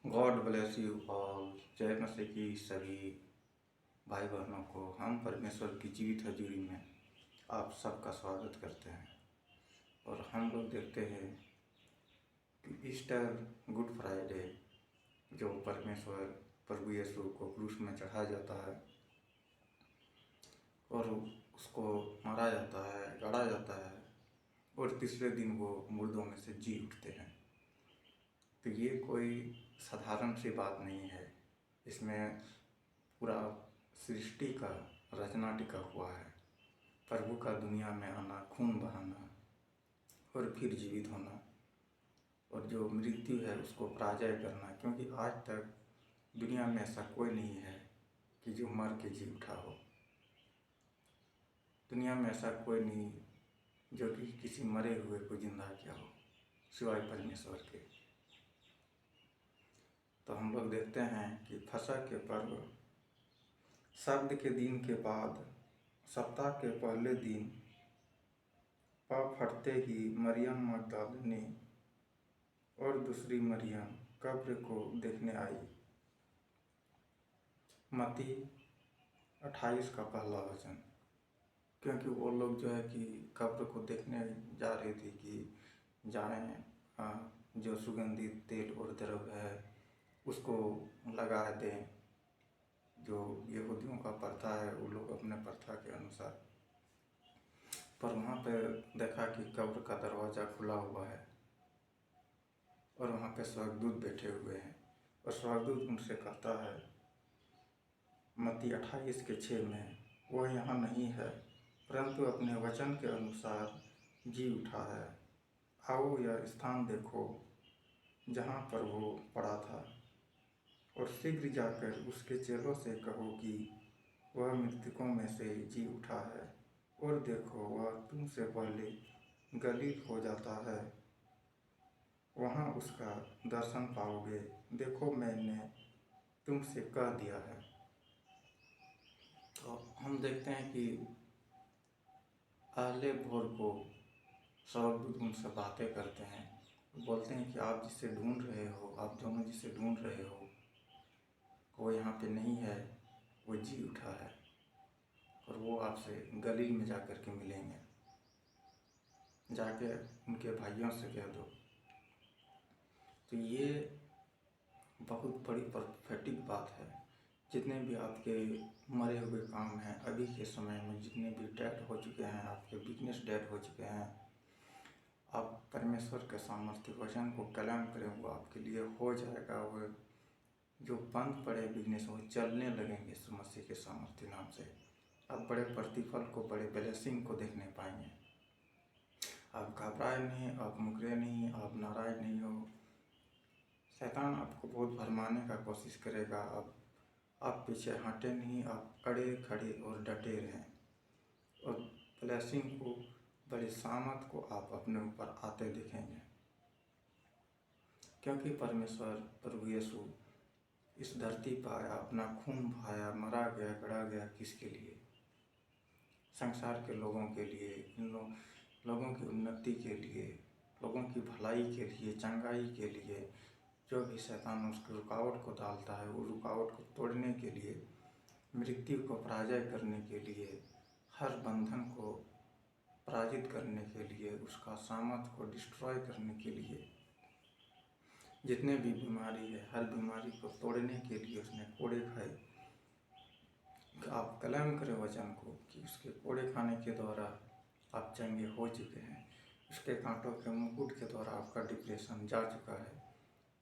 God bless you all. जय मसीह की सभी भाई बहनों को हम परमेश्वर की जीवित हजूरी में आप सबका स्वागत करते हैं। और हम लोग देखते हैं कि ईस्टर, गुड फ्राइडे, जो परमेश्वर प्रभु यीशु को क्रूस में चढ़ाया जाता है और उसको मारा जाता है, गाड़ा जाता है और तीसरे दिन वो मुर्दों में से जी उठते हैं। तो ये कोई साधारण सी बात नहीं है। इसमें पूरा सृष्टि का रचना टिका हुआ है। प्रभु का दुनिया में आना, खून बहाना और फिर जीवित होना, और जो मृत्यु है उसको पराजय करना। क्योंकि आज तक दुनिया में ऐसा कोई नहीं है कि जो मर के जी उठा हो। दुनिया में ऐसा कोई नहीं जो कि किसी मरे हुए को जिंदा किया हो सिवाय परमेश्वर के। तो हम लोग देखते हैं कि फसह के पर्व शब्द के दिन के बाद सप्ताह के पहले दिन पाँव फटते ही मरियम मगदलीनी और दूसरी मरियम कब्र को देखने आई। मत्ती 28 का पहला वचन। क्योंकि वो लोग जो है कि कब्र को देखने जा रही थी कि जाएं, जो सुगंधित तेल और द्रव्य है उसको लगा दें। जो यहूदियों का प्रथा है वो लोग अपने प्रथा के अनुसार। पर वहाँ पे देखा कि कब्र का दरवाज़ा खुला हुआ है और वहाँ पे स्वर्गदूत बैठे हुए हैं। और स्वर्गदूत उनसे कहता है मत्ती 28:6 में, वो यहाँ नहीं है परंतु अपने वचन के अनुसार जी उठा है। आओ यह स्थान देखो जहाँ पर वो पड़ा था, और शीघ्र जाकर उसके चेलों से कहो कि वह मृतकों में से जी उठा है। और देखो, वह तुमसे पहले गलील हो जाता है, वहाँ उसका दर्शन पाओगे। देखो, मैंने तुमसे कह दिया है। तो हम देखते हैं कि अहले भोर को स्वर्गदूत उनसे बातें करते हैं, बोलते हैं कि आप जिसे ढूंढ रहे हो, आप दोनों जिसे ढूंढ रहे हो वो यहाँ पे नहीं है, वो जी उठा है और वो आपसे गलील में जाकर के मिलेंगे। जाके उनके भाइयों से कह दो। तो ये बहुत बड़ी प्रोफेटिक बात है। जितने भी आपके मरे हुए काम हैं अभी के समय में, जितने भी डेड हो चुके हैं, आपके बिजनेस डेड हो चुके हैं, आप परमेश्वर के सामर्थ्य वचन को कलम करें, वो आपके लिए हो जाएगा। वो जो बंद पड़े बिजनेस वो चलने लगेंगे यीशु मसीह के सामर्थ्य नाम से। आप बड़े प्रतिफल को, बड़े ब्लेसिंग को देखने पाएंगे। आप घबराए नहीं, आप मुकरे नहीं, आप नाराज नहीं हो। शैतान आपको बहुत भरमाने का कोशिश करेगा, आप पीछे हटे नहीं, आप अड़े खड़े और डटे रहें। और ब्लेसिंग को, बड़ी सामर्थ को आप अपने ऊपर आते दिखेंगे। क्योंकि परमेश्वर प्रभु यीशु इस धरती पर आया, अपना खून बहाया, मरा गया, गड़ा गया। किसके लिए? संसार के लोगों के लिए, इन लोगों की उन्नति के लिए, लोगों की भलाई के लिए, चंगाई के लिए। जो भी शैतान उसकी रुकावट को डालता है, वो रुकावट को तोड़ने के लिए, मृत्यु को पराजय करने के लिए, हर बंधन को पराजित करने के लिए, उसका सामर्थ को डिस्ट्रॉय करने के लिए, जितने भी बीमारी है हर बीमारी को तोड़ने के लिए उसने कोड़े खाए। आप कलम करें वचन को कि उसके कोड़े खाने के द्वारा आप चंगे हो चुके हैं। उसके कांटों के मुकुट के द्वारा आपका डिप्रेशन जा चुका है।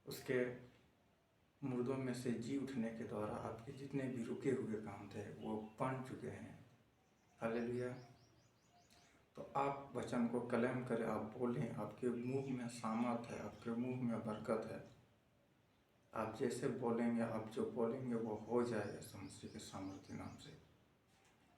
उसके मुर्दों में से जी उठने के द्वारा आपके जितने भी रुके हुए काम थे वो बन चुके हैं। हालेलुया। तो आप वचन को कलम करें, आप बोलें। आपके मुंह में सामर्थ है, आपके मुंह में बरकत है। आप जैसे बोलेंगे, आप जो बोलेंगे वो हो जाएगा यीशु मसीह के सामर्थ्य नाम से।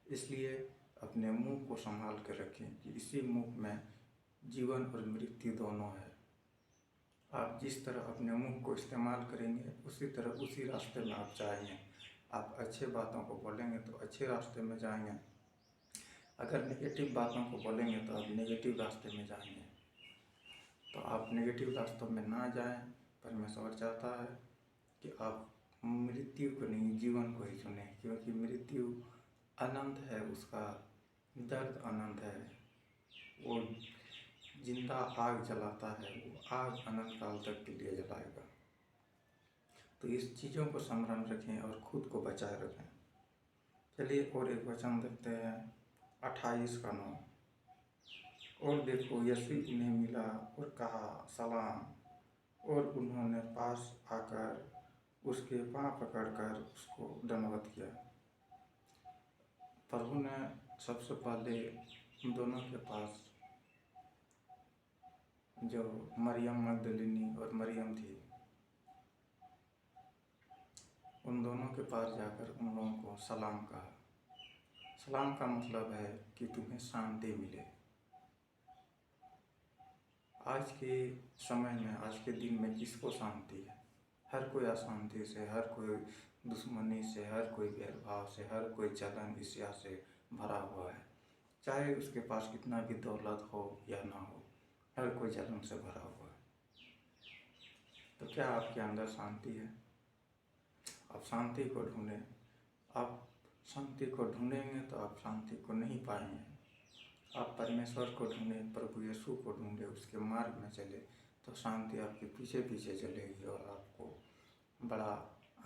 इसलिए अपने मुंह को संभाल कर रखें कि इसी मुंह में जीवन और मृत्यु दोनों है। आप जिस तरह अपने मुंह को इस्तेमाल करेंगे उसी तरह, उसी रास्ते में आप जाएंगे। आप अच्छे बातों को बोलेंगे तो अच्छे रास्ते में जाएंगे। अगर नेगेटिव बातों को बोलेंगे तो आप नेगेटिव रास्ते में जाएंगे। तो आप नेगेटिव रास्तों में ना जाएं। परमेश्वर चाहता है कि आप मृत्यु को नहीं, जीवन को ही चुने, क्योंकि मृत्यु अनंत है, उसका दर्द अनंत है। वो जिंदा आग जलाता है, वो आग अनंत काल तक के लिए जलाएगा। तो इस चीज़ों को स्मरण रखें और खुद को बचाए रखें। चलिए और एक वचन देखते हैं 28 का 9। और देखो यीशु उन्हें मिला और कहा सलाम, और उन्होंने पास आकर उसके पाँव पकड़कर उसको दंडवत किया। प्रभु ने सबसे पहले उन दोनों के पास, जो मरियम मगदलिनी और मरियम थी, उन दोनों के पास जाकर उन लोगों को सलाम कहा। सलाम का मतलब है कि तुम्हें शांति मिले। आज के समय में, आज के दिन में किसको शांति है? हर कोई अशांति से, हर कोई दुश्मनी से, हर कोई भेदभाव से, हर कोई जलन ईर्ष्या से भरा हुआ है। चाहे उसके पास कितना भी दौलत हो या ना हो, हर कोई जलन से भरा हुआ है। तो क्या आपके अंदर शांति है? आप शांति को ढूंढें। आप शांति को ढूंढेंगे तो आप शांति को नहीं पाएंगे। आप परमेश्वर को ढूंढें, प्रभु यीशु को ढूंढें, उसके मार्ग में चले तो शांति आपके पीछे पीछे चलेगी और आपको बड़ा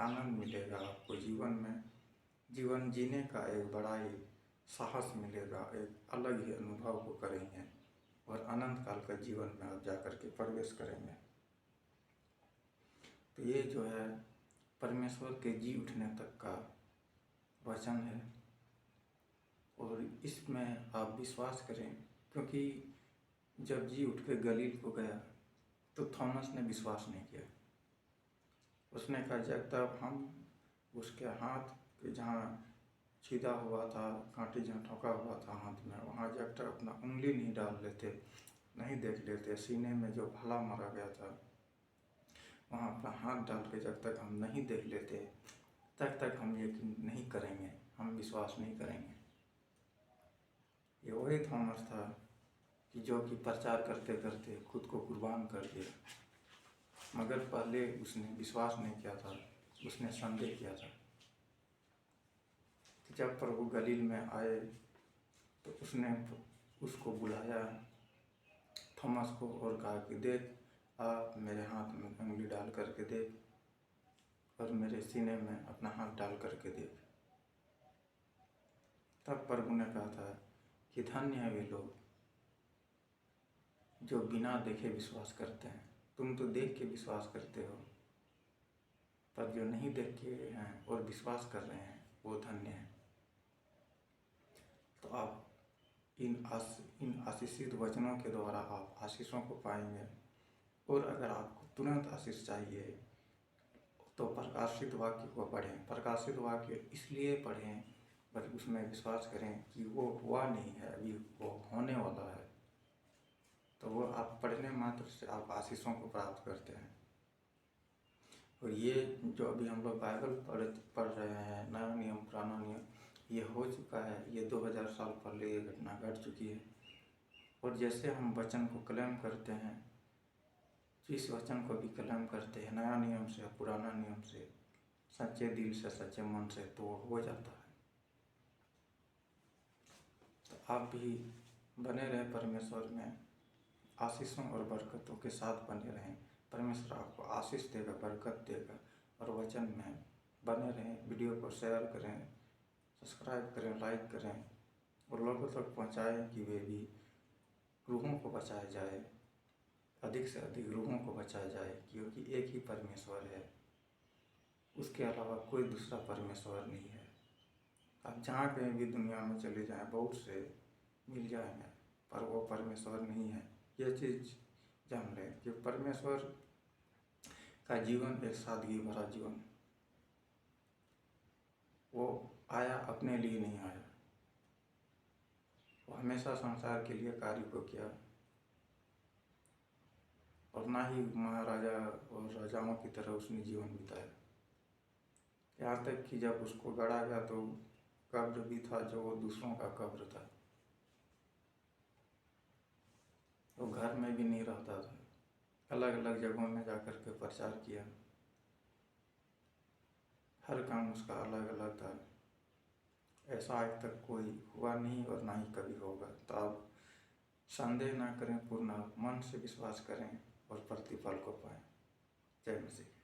आनंद मिलेगा। आपको जीवन में जीवन जीने का एक बड़ा ही साहस मिलेगा, एक अलग ही अनुभव को करेंगे और अनंत काल का जीवन में आप जाकर के प्रवेश करेंगे। तो ये जो है परमेश्वर के जी उठने तक का वचन है और इसमें आप विश्वास करें, क्योंकि जब जी उठ के गलील को गया तो थॉमस ने विश्वास नहीं किया। उसने कहा जब तक हम उसके हाथ के जहाँ छीदा हुआ था, कांटी जहाँ ठोका हुआ था हाथ में, वहाँ जब तक अपना उंगली नहीं डाल लेते, नहीं देख लेते, सीने में जो भाला मारा गया था वहाँ अपना हाथ डाल के जब तक हम नहीं देख लेते, तब तक हम यकीन नहीं करेंगे, हम विश्वास नहीं करेंगे। ये वही थॉमस था कि जो कि प्रचार करते करते खुद को कुर्बान कर दिया, मगर पहले उसने विश्वास नहीं किया था, उसने संदेह किया था। जब प्रभु गलील में आए तो उसने उसको बुलाया थॉमस को और कहा कि देख, आप मेरे हाथ में उंगली डाल करके देख और मेरे सीने में अपना हाथ डाल करके देख। तब प्रभु ने कहा था कि धन्य है वे लोग जो बिना देखे विश्वास करते हैं। तुम तो देख के विश्वास करते हो, पर जो नहीं देखे हैं और विश्वास कर रहे हैं वो धन्य है। तो आप इन आशीषित वचनों के द्वारा आप आशीषों को पाएंगे। और अगर आपको तुरंत आशीष चाहिए तो प्रकाशित वाक्य को पढ़ें। प्रकाशित वाक्य इसलिए पढ़ें, पर उसमें विश्वास करें कि वो हुआ नहीं है, अभी वो होने वाला है। तो वो आप पढ़ने मात्र से आप आशीषों को प्राप्त करते हैं। और ये जो अभी हम लोग बाइबल पढ़ रहे हैं, नया नियम पुराना नियम, ये हो चुका है। ये 2000 साल पहले ये घटना घट चुकी है। और जैसे हम वचन को क्लेम करते हैं, इस वचन को भी क्लेम करते हैं नया नियम से, पुराना नियम से, सच्चे दिल से, सच्चे मन से, तो हो जाता है। तो आप भी बने रहें परमेश्वर में, आशीषों और बरकतों के साथ बने रहें। परमेश्वर आपको आशीष देगा, बरकत देगा। और वचन में बने रहें। वीडियो को शेयर करें, सब्सक्राइब करें, लाइक करें और लोगों तक पहुंचाएं कि वे भी रूहों को बचाया जाए, अधिक से अधिक रूहों को बचाया जाए, क्योंकि एक ही परमेश्वर है, उसके अलावा कोई दूसरा परमेश्वर नहीं है। आप जहाँ कहीं भी दुनिया में चले जाएं, बहुत से मिल जाएंगे, पर वो परमेश्वर नहीं है। ये चीज़ जान लें कि परमेश्वर का जीवन एक सादगी भरा जीवन। वो आया अपने लिए नहीं आया, वो हमेशा संसार के लिए कार्य को किया। और ना ही महाराजा और राजाओं की तरह उसने जीवन बिताया। यहाँ तक कि जब उसको गढ़ा गया तो कब्र भी था जो वो दूसरों का कब्र था। वो घर में भी नहीं रहता था, अलग अलग जगहों में जाकर के प्रचार किया। हर काम उसका अलग अलग था। ऐसा आज तक कोई हुआ नहीं और ना ही कभी होगा। तो आप संदेह ना करें, पूर्ण मन से विश्वास करें और प्रतिफल को पाएं। जय मसीह।